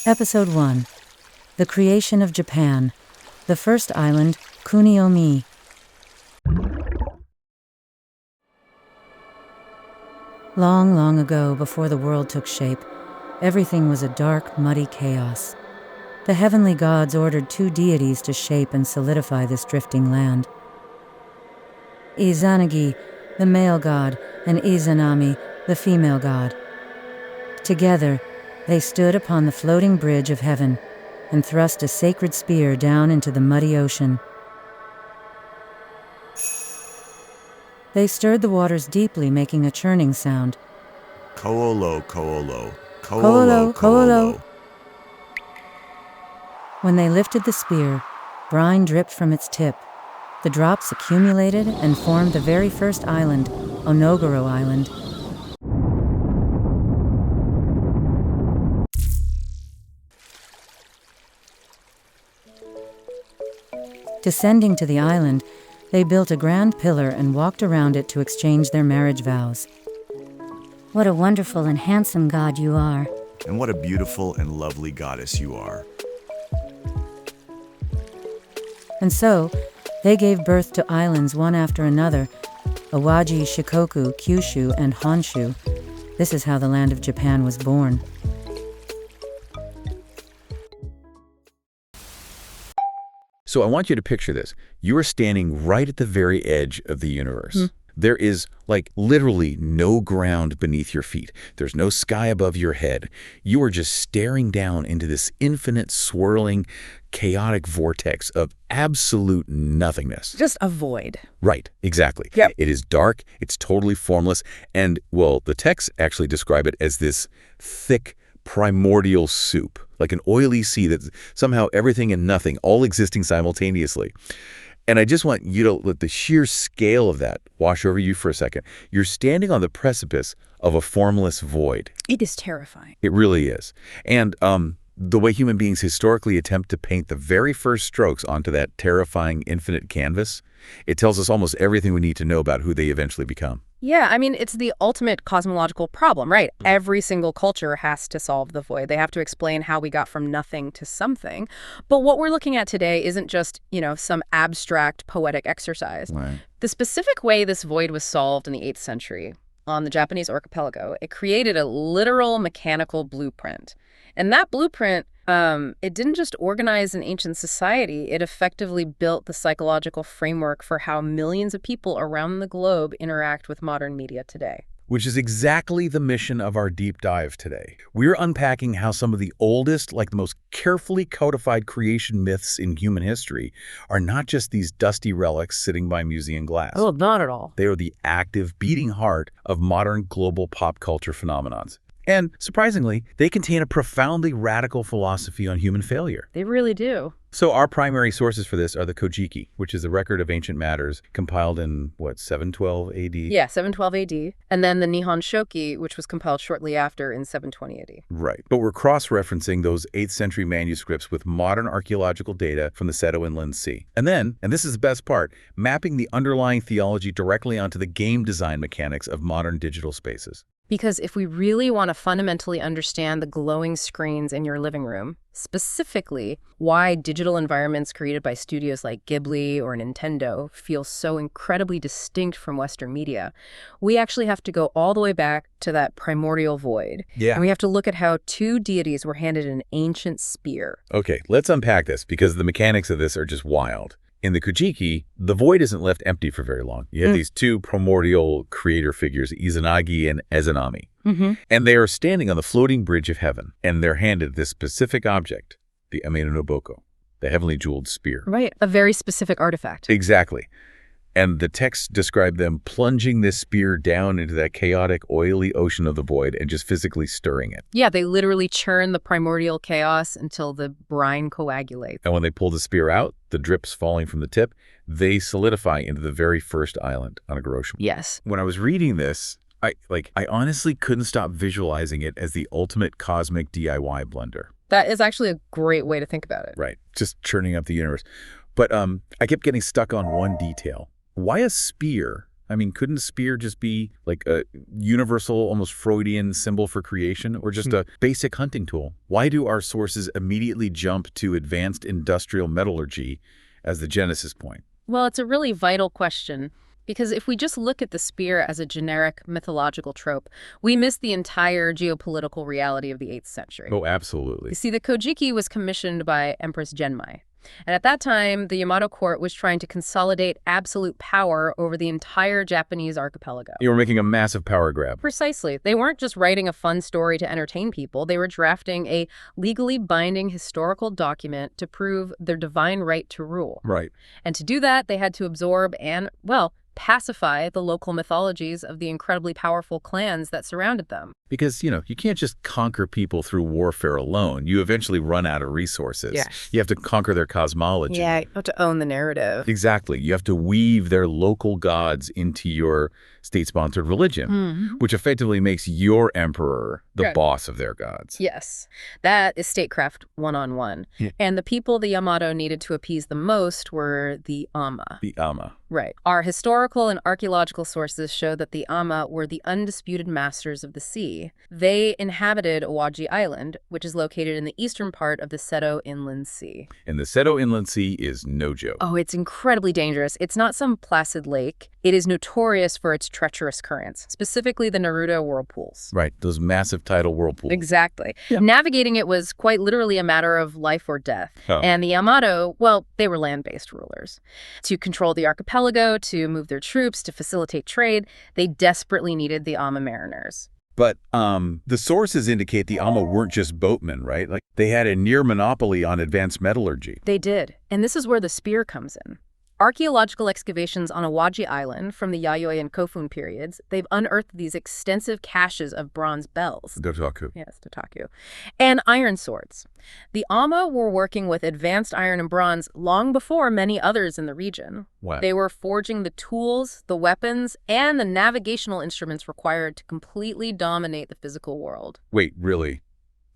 Episode 1. The Creation of Japan. The First Island, Kuniumi. Long, long ago, before the world took shape, everything was a dark, muddy chaos. The heavenly gods ordered two deities to shape and solidify this drifting land. Izanagi, the male god, and Izanami, the female god. Together, they stood upon the floating bridge of heaven and thrust a sacred spear down into the muddy ocean. They stirred the waters deeply, making a churning sound. Koolo, koolo, Koolo, koolo, koolo. When they lifted the spear, brine dripped from its tip. The drops accumulated and formed the very first island, Onogoro Island. Descending to the island, they built a grand pillar and walked around it to exchange their marriage vows. What a wonderful and handsome god you are. And what a beautiful and lovely goddess you are. And so, they gave birth to islands one after another, Awaji, Shikoku, Kyushu, and Honshu. This is how the land of Japan was born. So I want you to picture this. You are standing right at the very edge of the universe. There is, literally no ground beneath your feet. There's no sky above your head. You are just staring down into this infinite, swirling, chaotic vortex of absolute nothingness. Just a void. Right, exactly. Yep. It is dark, it's totally formless, and, well, the texts actually describe it as this thick, primordial soup, like an oily sea that's somehow everything and nothing, all existing simultaneously. And I just want you to let the sheer scale of that wash over you for a second. You're standing on the precipice of a formless void. It is terrifying. It really is. And the way human beings historically attempt to paint the very first strokes onto that terrifying infinite canvas, it tells us almost everything we need to know about who they eventually become. Yeah, I mean, it's the ultimate cosmological problem, right? Every single culture has to solve the void. They have to explain how we got from nothing to something. But what we're looking at today isn't just, some abstract poetic exercise. Right. The specific way this void was solved in the 8th century on the Japanese archipelago, it created a literal mechanical blueprint. And that blueprint, it didn't just organize an ancient society, it effectively built the psychological framework for how millions of people around the globe interact with modern media today. Which is exactly the mission of our deep dive today. We're unpacking how some of the oldest, the most carefully codified creation myths in human history are not just these dusty relics sitting by museum glass. Oh, not at all. They are the active, beating heart of modern global pop culture phenomenons. And surprisingly, they contain a profoundly radical philosophy on human failure. They really do. So our primary sources for this are the Kojiki, which is a record of ancient matters compiled in, 712 AD? Yeah, 712 AD. And then the Nihon Shoki, which was compiled shortly after in 720 AD. Right. But we're cross-referencing those 8th century manuscripts with modern archaeological data from the Seto Inland Sea. And then, and this is the best part, mapping the underlying theology directly onto the game design mechanics of modern digital spaces. Because if we really want to fundamentally understand the glowing screens in your living room, specifically why digital environments created by studios like Ghibli or Nintendo feel so incredibly distinct from Western media, we actually have to go all the way back to that primordial void. Yeah. And we have to look at how two deities were handed an ancient spear. Okay, let's unpack this because the mechanics of this are just wild. In the Kojiki, the void isn't left empty for very long. You have these two primordial creator figures, Izanagi and Izanami. And they are standing on the floating bridge of heaven, and they're handed this specific object, the Ame-no-Noboko, the heavenly jeweled spear. Right, a very specific artifact. Exactly. And the texts describe them plunging this spear down into that chaotic, oily ocean of the void and just physically stirring it. Yeah, they literally churn the primordial chaos until the brine coagulates. And when they pull the spear out, the drips falling from the tip, they solidify into the very first island, Onogoro-jima. Yes. When I was reading this, I honestly couldn't stop visualizing it as the ultimate cosmic DIY blender. That is actually a great way to think about it. Right, just churning up the universe. But I kept getting stuck on one detail. Why a spear I mean, couldn't spear just be like a universal, almost Freudian symbol for creation, or just a basic hunting tool? Why do our sources immediately jump to advanced industrial metallurgy as the genesis point? Well, it's a really vital question, because if we just look at the spear as a generic mythological trope, we miss the entire geopolitical reality of the 8th century. Oh, absolutely. You see, the Kojiki was commissioned by Empress Genmai. And at that time, the Yamato court was trying to consolidate absolute power over the entire Japanese archipelago. You were making a massive power grab. Precisely. They weren't just writing a fun story to entertain people. They were drafting a legally binding historical document to prove their divine right to rule. Right. And to do that, they had to absorb and, well, pacify the local mythologies of the incredibly powerful clans that surrounded them. Because, you can't just conquer people through warfare alone. You eventually run out of resources. Yeah. You have to conquer their cosmology. Yeah, you have to own the narrative. Exactly. You have to weave their local gods into your state-sponsored religion, which effectively makes your emperor the boss of their gods. Yes. That is statecraft one-on-one. Yeah. And the people the Yamato needed to appease the most were the Amma. The Amma. Right. Our historical and archaeological sources show that the Amma were the undisputed masters of the sea. They inhabited Awaji Island, which is located in the eastern part of the Seto Inland Sea. And the Seto Inland Sea is no joke. Oh, it's incredibly dangerous. It's not some placid lake. It is notorious for its treacherous currents, specifically the Naruto whirlpools. Right, those massive tidal whirlpools. Exactly. Yeah. Navigating it was quite literally a matter of life or death. Oh. And the Yamato, well, they were land-based rulers. To control the archipelago, to move their troops, to facilitate trade, they desperately needed the Amma mariners. But the sources indicate the Amma weren't just boatmen, right? Like, they had a near monopoly on advanced metallurgy. They did. And this is where the spear comes in. Archaeological excavations on Awaji Island from the Yayoi and Kofun periods, they've unearthed these extensive caches of bronze bells. Dotaku. Yes, Dotaku. And iron swords. The Amma were working with advanced iron and bronze long before many others in the region. Wow. They were forging the tools, the weapons, and the navigational instruments required to completely dominate the physical world. Wait, really?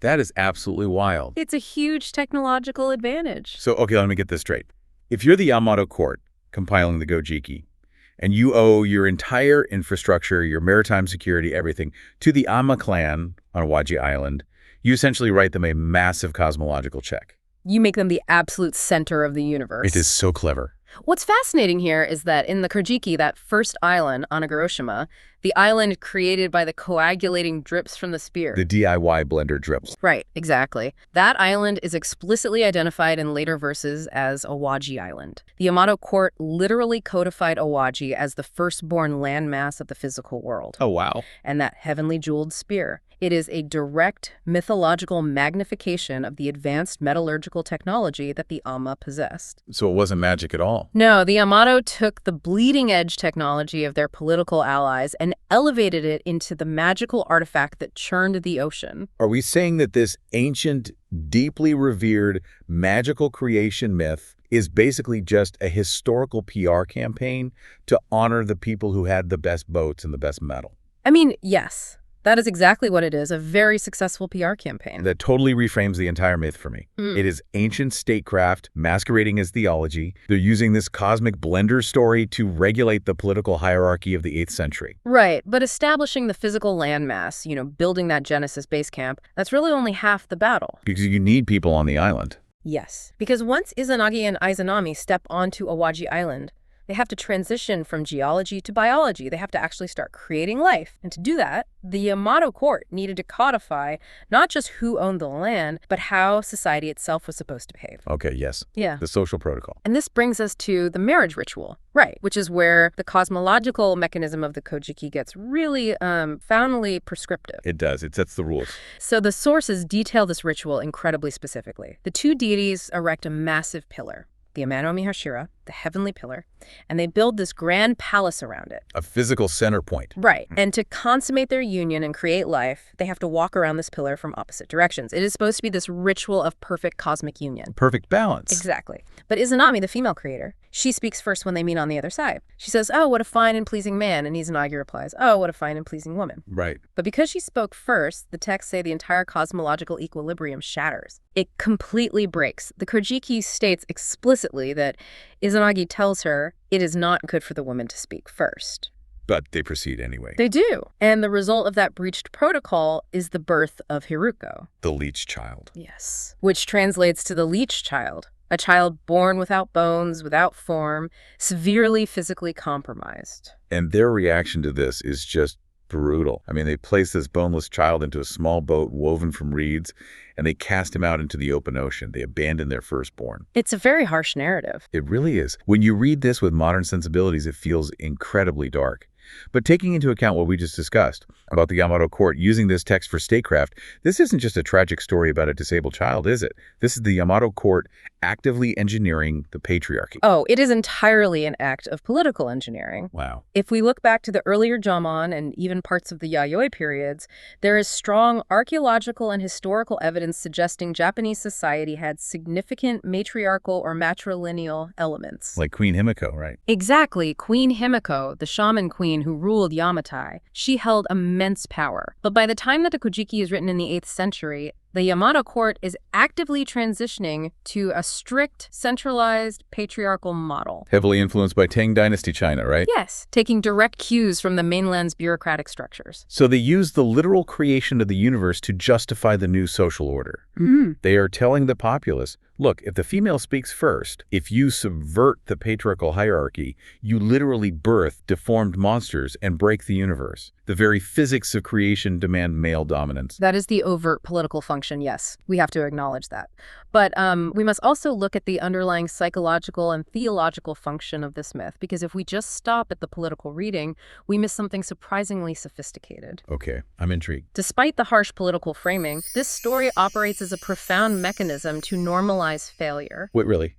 That is absolutely wild. It's a huge technological advantage. So, okay, let me get this straight. If you're the Yamato court compiling the Kojiki, and you owe your entire infrastructure, your maritime security, everything, to the Amma clan on Awaji Island, you essentially write them a massive cosmological check. You make them the absolute center of the universe. It is so clever. What's fascinating here is that in the Kojiki, that first island, Onogoro-jima, the island created by the coagulating drips from the spear. The DIY blender drips. Right, exactly. That island is explicitly identified in later verses as Awaji Island. The Yamato court literally codified Awaji as the firstborn landmass of the physical world. Oh, wow. And that heavenly jeweled spear. It is a direct mythological magnification of the advanced metallurgical technology that the Amma possessed. So it wasn't magic at all. No, the Yamato took the bleeding-edge technology of their political allies and elevated it into the magical artifact that churned the ocean. Are we saying that this ancient, deeply revered, magical creation myth is basically just a historical PR campaign to honor the people who had the best boats and the best metal? I mean, yes. That is exactly what it is, a very successful PR campaign. That totally reframes the entire myth for me. It is ancient statecraft masquerading as theology. They're using this cosmic blender story to regulate the political hierarchy of the 8th century. Right, but establishing the physical landmass, building that Genesis base camp, that's really only half the battle. Because you need people on the island. Yes, because once Izanagi and Izanami step onto Awaji Island, they have to transition from geology to biology. They have to actually start creating life. And to do that, the Yamato court needed to codify not just who owned the land, but how society itself was supposed to behave. Okay, yes. Yeah. The social protocol. And this brings us to the marriage ritual, right, which is where the cosmological mechanism of the Kojiki gets really foundly prescriptive. It does. It sets the rules. So the sources detail this ritual incredibly specifically. The two deities erect a massive pillar, the Amanomi Hashira, the heavenly pillar, and they build this grand palace around it. A physical center point. Right. And to consummate their union and create life, they have to walk around this pillar from opposite directions. It is supposed to be this ritual of perfect cosmic union. Perfect balance. Exactly. But Izanami, the female creator, she speaks first when they meet on the other side. She says, "Oh, what a fine and pleasing man." And Izanagi replies, "Oh, what a fine and pleasing woman." Right. But because she spoke first, the texts say the entire cosmological equilibrium shatters. It completely breaks. The Kojiki states explicitly that Izanagi tells her it is not good for the woman to speak first. But they proceed anyway. They do. And the result of that breached protocol is the birth of Hiruko. The leech child. Yes. Which translates to the leech child. A child born without bones, without form, severely physically compromised. And their reaction to this is just brutal. I mean, they place this boneless child into a small boat woven from reeds, and they cast him out into the open ocean. They abandon their firstborn. It's a very harsh narrative. It really is. When you read this with modern sensibilities, it feels incredibly dark. But taking into account what we just discussed about the Yamato court using this text for statecraft, this isn't just a tragic story about a disabled child, is it? This is the Yamato court actively engineering the patriarchy. Oh, it is entirely an act of political engineering. Wow. If we look back to the earlier Jomon and even parts of the Yayoi periods, there is strong archaeological and historical evidence suggesting Japanese society had significant matriarchal or matrilineal elements. Like Queen Himiko, right? Exactly. Queen Himiko, the shaman queen who ruled Yamatai, she held immense power. But by the time that the Kojiki is written in the 8th century, the Yamato court is actively transitioning to a strict, centralized, patriarchal model. Heavily influenced by Tang Dynasty China, right? Yes, taking direct cues from the mainland's bureaucratic structures. So they use the literal creation of the universe to justify the new social order. They are telling the populace, look, if the female speaks first, if you subvert the patriarchal hierarchy, you literally birth deformed monsters and break the universe. The very physics of creation demand male dominance. That is the overt political function, yes. We have to acknowledge that. But we must also look at the underlying psychological and theological function of this myth, because if we just stop at the political reading, we miss something surprisingly sophisticated. Okay, I'm intrigued. Despite the harsh political framing, this story operates as a profound mechanism to normalize failure. Wait, really?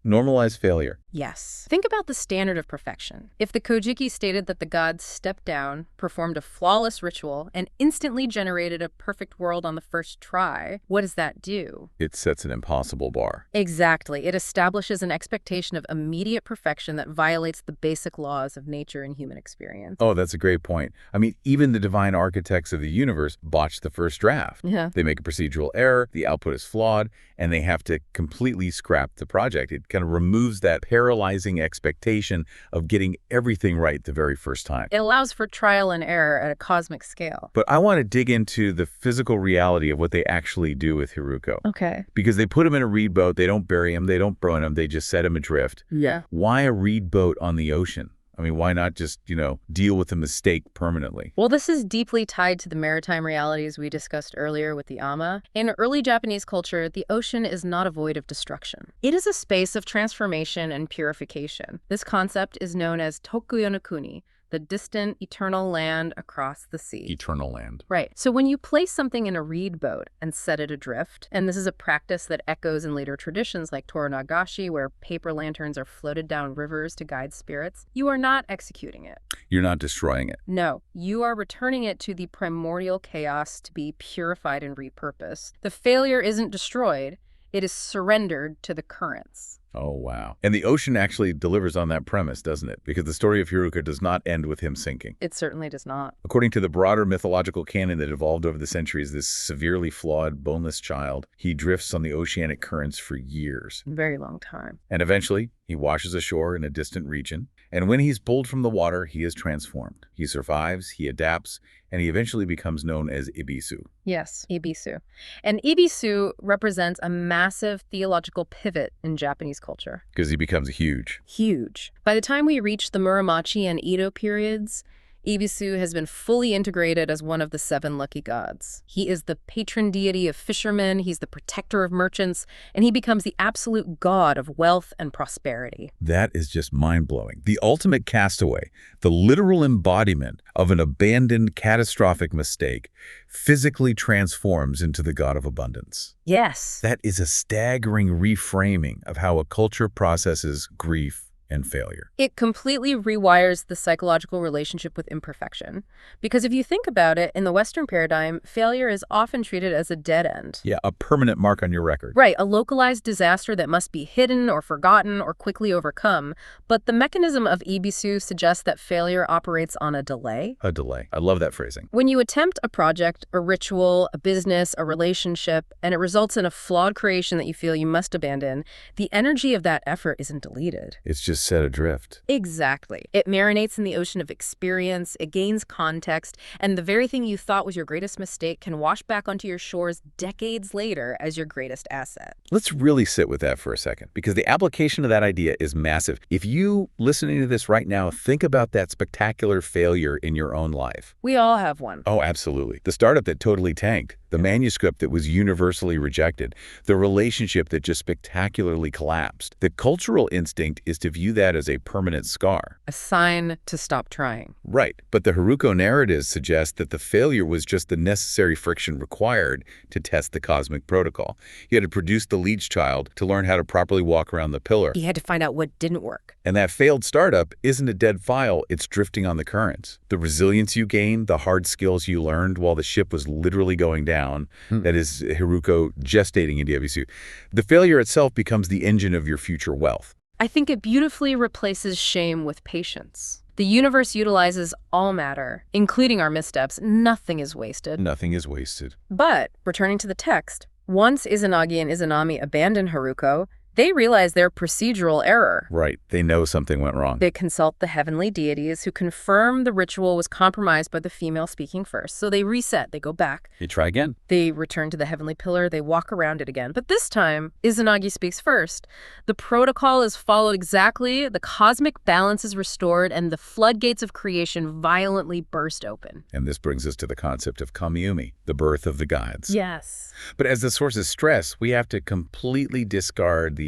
Normalize failure. Yes. Think about the standard of perfection. If the Kojiki stated that the gods stepped down, performed a flawless ritual, and instantly generated a perfect world on the first try, what does that do? It sets an impossible bar. Exactly. It establishes an expectation of immediate perfection that violates the basic laws of nature and human experience. Oh, that's a great point. I mean, even the divine architects of the universe botched the first draft. Yeah. They make a procedural error, the output is flawed, and they have to completely scrap the project. It kind of removes that paralyzing expectation of getting everything right the very first time. It allows for trial and error at a cosmic scale. But I want to dig into the physical reality of what they actually do with Hiruko. Okay. Because they put him in a reed boat, they don't bury him, they don't burn him, they just set him adrift. Yeah. Why a reed boat on the ocean? I mean, why not just, deal with the mistake permanently? Well, this is deeply tied to the maritime realities we discussed earlier with the Amma. In early Japanese culture, the ocean is not a void of destruction. It is a space of transformation and purification. This concept is known as Tokuyo no Kuni, the distant, eternal land across the sea. Eternal land. Right. So when you place something in a reed boat and set it adrift, and this is a practice that echoes in later traditions like Toranagashi, where paper lanterns are floated down rivers to guide spirits, you are not executing it. You're not destroying it. No, you are returning it to the primordial chaos to be purified and repurposed. The failure isn't destroyed, it is surrendered to the currents. Oh, wow. And the ocean actually delivers on that premise, doesn't it? Because the story of Hiruko does not end with him sinking. It certainly does not. According to the broader mythological canon that evolved over the centuries, this severely flawed, boneless child, he drifts on the oceanic currents for years. A very long time. And eventually, he washes ashore in a distant region. And when he's pulled from the water, he is transformed. He survives, he adapts, and he eventually becomes known as Ibisu. Yes, Ibisu. And Ibisu represents a massive theological pivot in Japanese culture. Because he becomes huge. Huge. By the time we reach the Muromachi and Edo periods, Ibisu has been fully integrated as one of the 7 lucky gods. He is the patron deity of fishermen, he's the protector of merchants, and he becomes the absolute god of wealth and prosperity. That is just mind-blowing. The ultimate castaway, the literal embodiment of an abandoned catastrophic mistake, physically transforms into the god of abundance. Yes. That is a staggering reframing of how a culture processes grief and failure. It completely rewires the psychological relationship with imperfection. Because if you think about it, in the Western paradigm, failure is often treated as a dead end. Yeah, a permanent mark on your record. Right, a localized disaster that must be hidden or forgotten or quickly overcome. But the mechanism of Ibisu suggests that failure operates on a delay. A delay. I love that phrasing. When you attempt a project, a ritual, a business, a relationship, and it results in a flawed creation that you feel you must abandon, the energy of that effort isn't deleted. It's just just set adrift. Exactly. It marinates in the ocean of experience, it gains context, and the very thing you thought was your greatest mistake can wash back onto your shores decades later as your greatest asset. Let's really sit with that for a second, because the application of that idea is massive. If you, listening to this right now, think about that spectacular failure in your own life. We all have one. Oh, absolutely. The startup that totally tanked, the manuscript that was universally rejected, the relationship that just spectacularly collapsed. The cultural instinct is to view that as a permanent scar. A sign to stop trying. Right, but the Hiruko narratives suggest that the failure was just the necessary friction required to test the cosmic protocol. He had to produce the leech child to learn how to properly walk around the pillar. He had to find out what didn't work. And that failed startup isn't a dead file, it's drifting on the currents. The resilience you gained, the hard skills you learned while the ship was literally going down, that is Hiruko gestating in Diabisu. The failure itself becomes the engine of your future wealth. I think it beautifully replaces shame with patience. The universe utilizes all matter, including our missteps. Nothing is wasted. Nothing is wasted. But, returning to the text, once Izanagi and Izanami abandon Hiruko, they realize their procedural error. Right. They know something went wrong. They consult the heavenly deities who confirm the ritual was compromised by the female speaking first. So they reset. They go back. You try again. They return to the heavenly pillar. They walk around it again. But this time, Izanagi speaks first. The protocol is followed exactly. The cosmic balance is restored, and the floodgates of creation violently burst open. And this brings us to the concept of Kamiumi, the birth of the gods. Yes. But as the sources stress, we have to completely discard the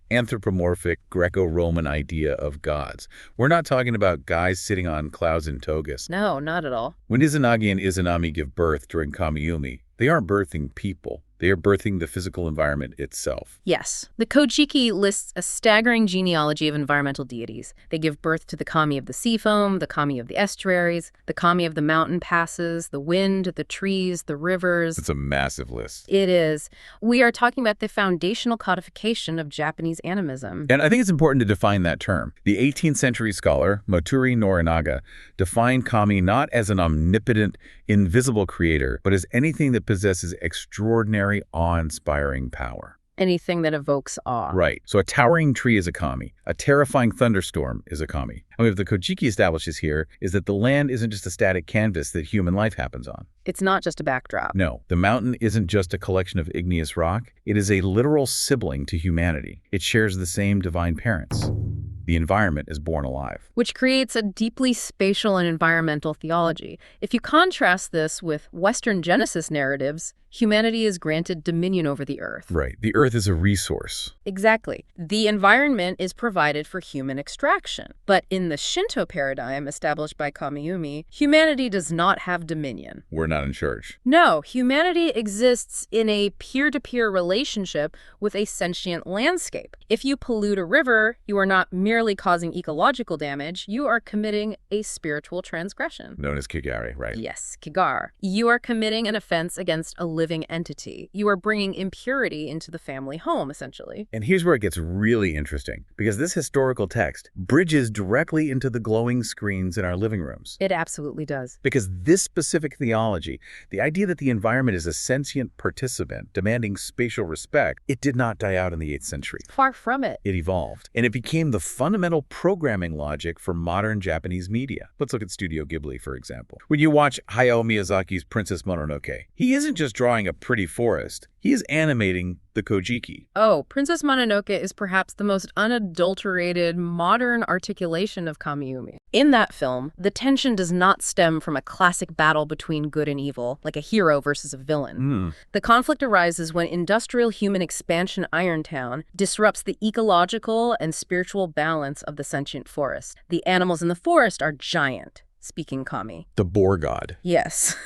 anthropomorphic Greco-Roman idea of gods. We're not talking about guys sitting on clouds in togas. No, not at all. When Izanagi and Izanami give birth during Kamiumi, they aren't birthing people. They are birthing the physical environment itself. Yes. The Kojiki lists a staggering genealogy of environmental deities. They give birth to the kami of the sea foam, the kami of the estuaries, the kami of the mountain passes, the wind, the trees, the rivers. It's a massive list. It is. We are talking about the foundational codification of Japanese animism. And I think it's important to define that term. The 18th century scholar, Moturi Norinaga, defined kami not as an omnipotent, invisible creator, but as anything that possesses extraordinary, awe-inspiring power. Anything that evokes awe. Right. So a towering tree is a kami. A terrifying thunderstorm is a kami. And what the Kojiki establishes here is that the land isn't just a static canvas that human life happens on. It's not just a backdrop. No, the mountain isn't just a collection of igneous rock. It is a literal sibling to humanity. It shares the same divine parents. The environment is born alive. Which creates a deeply spatial and environmental theology. If you contrast this with Western Genesis narratives, humanity is granted dominion over the earth. Right. The earth is a resource. Exactly. The environment is provided for human extraction. But in the Shinto paradigm established by Kamiumi, humanity does not have dominion. We're not in charge. No, humanity exists in a peer-to-peer relationship with a sentient landscape. If you pollute a river, you are not merely causing ecological damage, you are committing a spiritual transgression. Known as kigare, right? Yes, kigar. You are committing an offense against a living entity. You are bringing impurity into the family home, essentially. And here's where it gets really interesting, because this historical text bridges directly into the glowing screens in our living rooms. It absolutely does. Because this specific theology, the idea that the environment is a sentient participant demanding spatial respect, it did not die out in the 8th century. Far from it. It evolved, and it became the fundamental programming logic for modern Japanese media. Let's look at Studio Ghibli, for example. When you watch Hayao Miyazaki's Princess Mononoke, he isn't just drawing a pretty forest, he is animating the Kojiki. Oh, Princess Mononoke is perhaps the most unadulterated modern articulation of Kamiumi. In that film, the tension does not stem from a classic battle between good and evil, like a hero versus a villain. The conflict arises when industrial human expansion Irontown disrupts the ecological and spiritual balance of the sentient forest. The animals in the forest are giant, speaking kami. The boar god. Yes.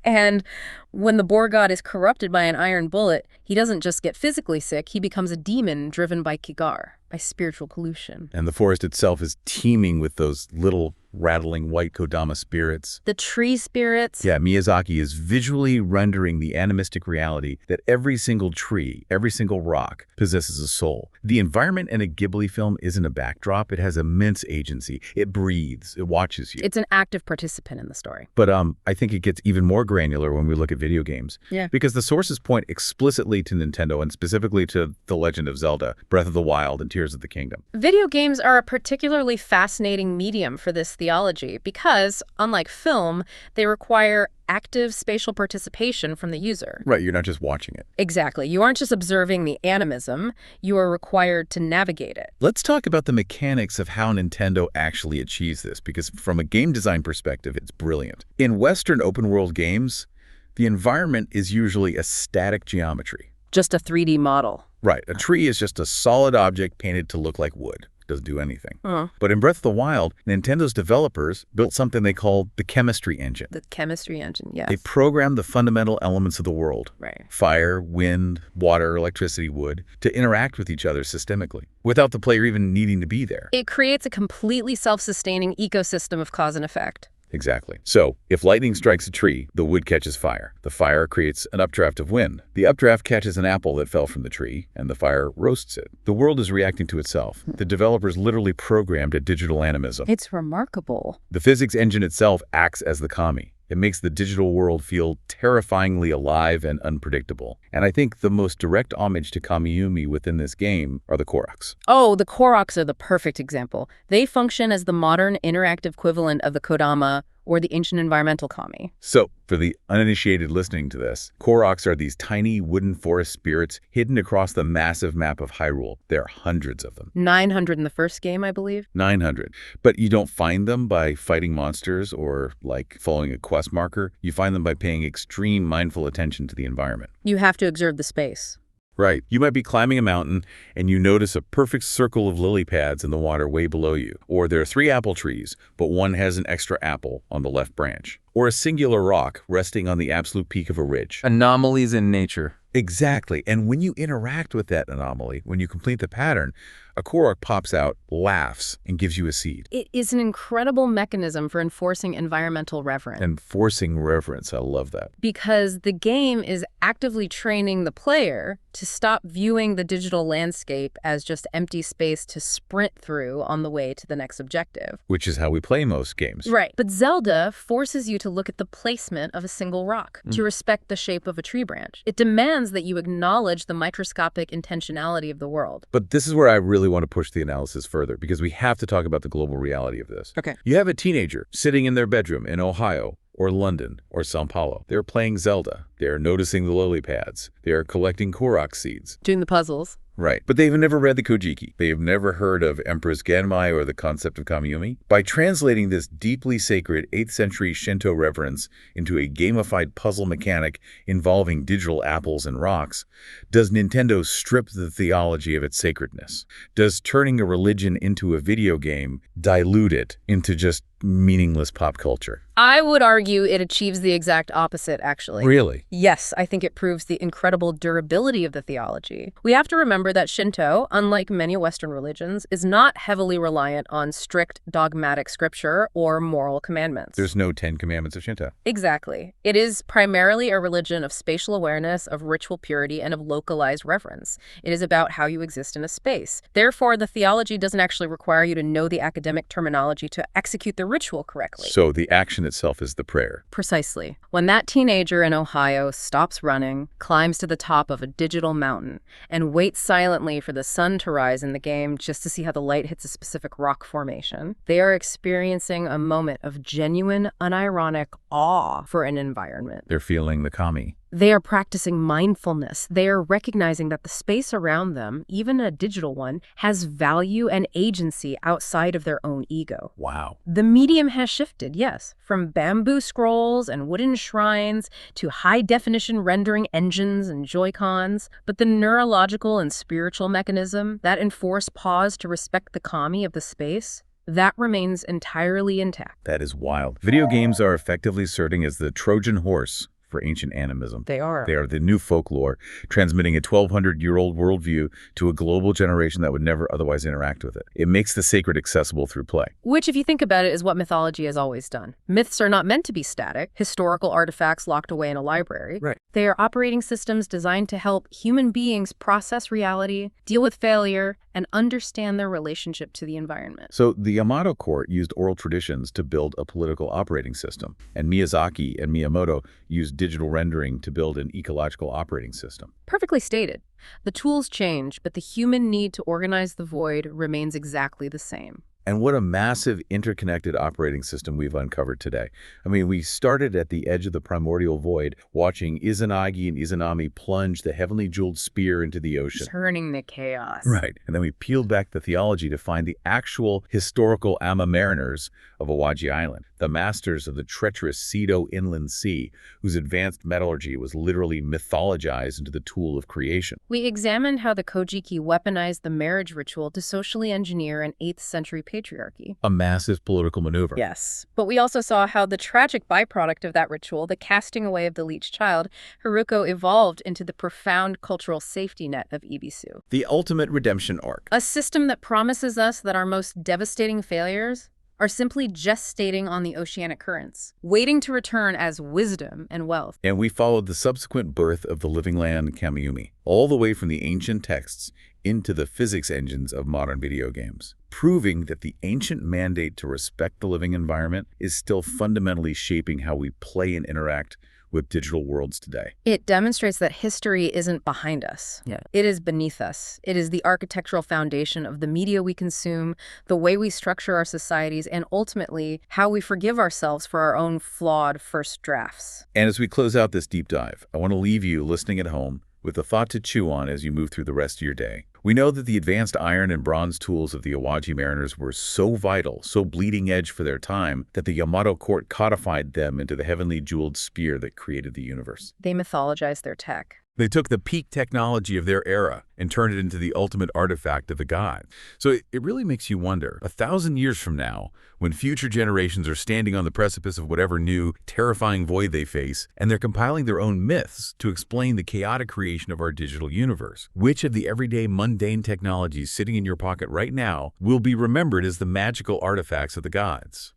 And when the boar god is corrupted by an iron bullet, he doesn't just get physically sick, he becomes a demon driven by kigar, by spiritual pollution. And the forest itself is teeming with those little rattling white Kodama spirits. The tree spirits. Yeah, Miyazaki is visually rendering the animistic reality that every single tree, every single rock possesses a soul. The environment in a Ghibli film isn't a backdrop. It has immense agency. It breathes. It watches you. It's an active participant in the story. But I think it gets even more more granular when we look at video games. Yeah. Because the sources point explicitly to Nintendo and specifically to The Legend of Zelda, Breath of the Wild, and Tears of the Kingdom. Video games are a particularly fascinating medium for this theology because, unlike film, they require active spatial participation from the user. Right, you're not just watching it. Exactly. You aren't just observing the animism, you are required to navigate it. Let's talk about the mechanics of how Nintendo actually achieves this, because from a game design perspective, it's brilliant. In Western open-world games, the environment is usually a static geometry. Just a 3D model. Right, a tree is just a solid object painted to look like wood. Doesn't do anything. But in Breath of the Wild, Nintendo's developers built something they called the chemistry engine. The chemistry engine, yes. They programmed the fundamental elements of the world, Right. fire, wind, water, electricity, wood, to interact with each other systemically, without the player even needing to be there. It creates a completely self-sustaining ecosystem of cause and effect. Exactly. So, if lightning strikes a tree, the wood catches fire. The fire creates an updraft of wind. The updraft catches an apple that fell from the tree, and the fire roasts it. The world is reacting to itself. The developers literally programmed a digital animism. It's remarkable. The physics engine itself acts as the kami. It makes the digital world feel terrifyingly alive and unpredictable. And I think the most direct homage to Kamiumi within this game are the Koroks. Oh, the Koroks are the perfect example. They function as the modern interactive equivalent of the Kodama or the ancient environmental kami. So, for the uninitiated listening to this, Koroks are these tiny wooden forest spirits hidden across the massive map of Hyrule. There are hundreds of them. 900 in the first game, I believe. 900. But you don't find them by fighting monsters or like following a quest marker. You find them by paying extreme mindful attention to the environment. You have to observe the space. Right. You might be climbing a mountain and you notice a perfect circle of lily pads in the water way below you. Or there are 3 apple trees, but one has an extra apple on the left branch. Or a singular rock resting on the absolute peak of a ridge. Anomalies in nature. Exactly. And when you interact with that anomaly, when you complete the pattern, a Korok pops out, laughs, and gives you a seed. It is an incredible mechanism for enforcing environmental reverence. Enforcing reverence. I love that. Because the game is actively training the player to stop viewing the digital landscape as just empty space to sprint through on the way to the next objective. Which is how we play most games. Right. But Zelda forces you to look at the placement of a single rock, to respect the shape of a tree branch. It demands that you acknowledge the microscopic intentionality of the world. But this is where I really want to push the analysis further, because we have to talk about the global reality of this. Okay. You have a teenager sitting in their bedroom in Ohio or London or Sao Paulo. They're playing Zelda. They're noticing the lily pads. They're collecting Korok seeds. Doing the puzzles. Right. But they've never read the Kojiki. They have never heard of Empress Genmai or the concept of Kamiumi. By translating this deeply sacred 8th century Shinto reverence into a gamified puzzle mechanic involving digital apples and rocks, does Nintendo strip the theology of its sacredness? Does turning a religion into a video game dilute it into just meaningless pop culture? I would argue it achieves the exact opposite, actually. Really? Yes, I think it proves the incredible durability of the theology. We have to remember that Shinto, unlike many Western religions, is not heavily reliant on strict dogmatic scripture or moral commandments. There's no 10 commandments of Shinto. Exactly. It is primarily a religion of spatial awareness, of ritual purity, and of localized reverence. It is about how you exist in a space. Therefore, the theology doesn't actually require you to know the academic terminology to execute the ritual correctly. So the action itself is the prayer. Precisely. When that teenager in Ohio stops running, climbs to the top of a digital mountain, and waits silently for the sun to rise in the game just to see how the light hits a specific rock formation, they are experiencing a moment of genuine, unironic awe for an environment. They're feeling the kami. They are practicing mindfulness. They are recognizing that the space around them, even a digital one, has value and agency outside of their own ego. Wow. The medium has shifted, yes, from bamboo scrolls and wooden shrines to high-definition rendering engines and Joy-Cons, but the neurological and spiritual mechanism that enforce pause to respect the kami of the space, that remains entirely intact. That is wild. Video games are effectively serving as the Trojan horse for ancient animism. They are. They are the new folklore, transmitting a 1,200-year-old worldview to a global generation that would never otherwise interact with it. It makes the sacred accessible through play. Which, if you think about it, is what mythology has always done. Myths are not meant to be static, historical artifacts locked away in a library. Right. They are operating systems designed to help human beings process reality, deal with failure, and understand their relationship to the environment. So the Yamato court used oral traditions to build a political operating system, and Miyazaki and Miyamoto used digital rendering to build an ecological operating system. Perfectly stated. The tools change, but the human need to organize the void remains exactly the same. And what a massive interconnected operating system we've uncovered today. I mean, we started at the edge of the primordial void, watching Izanagi and Izanami plunge the heavenly jeweled spear into the ocean. Turning the chaos. Right. And then we peeled back the theology to find the actual historical Ama mariners of Awaji Island, the masters of the treacherous Seto Inland Sea, whose advanced metallurgy was literally mythologized into the tool of creation. We examined how the Kojiki weaponized the marriage ritual to socially engineer an 8th century patriarchy. A massive political maneuver. Yes. But we also saw how the tragic byproduct of that ritual, the casting away of the leech child, Hiruko, evolved into the profound cultural safety net of Ibisu. The ultimate redemption arc. A system that promises us that our most devastating failures are simply gestating on the oceanic currents, waiting to return as wisdom and wealth. And we followed the subsequent birth of the living land Kamiumi, all the way from the ancient texts into the physics engines of modern video games, proving that the ancient mandate to respect the living environment is still fundamentally shaping how we play and interact with digital worlds today. It demonstrates that history isn't behind us. It is beneath us. It is the architectural foundation of the media we consume, the way we structure our societies, and ultimately, how we forgive ourselves for our own flawed first drafts. And as we close out this deep dive, I want to leave you listening at home with a thought to chew on as you move through the rest of your day. We know that the advanced iron and bronze tools of the Awaji mariners were so vital, so bleeding edge for their time, that the Yamato court codified them into the heavenly jeweled spear that created the universe. They mythologized their tech. They took the peak technology of their era and turned it into the ultimate artifact of the gods. So it really makes you wonder, 1,000 years from now, when future generations are standing on the precipice of whatever new, terrifying void they face, and they're compiling their own myths to explain the chaotic creation of our digital universe, which of the everyday mundane technologies sitting in your pocket right now will be remembered as the magical artifacts of the gods?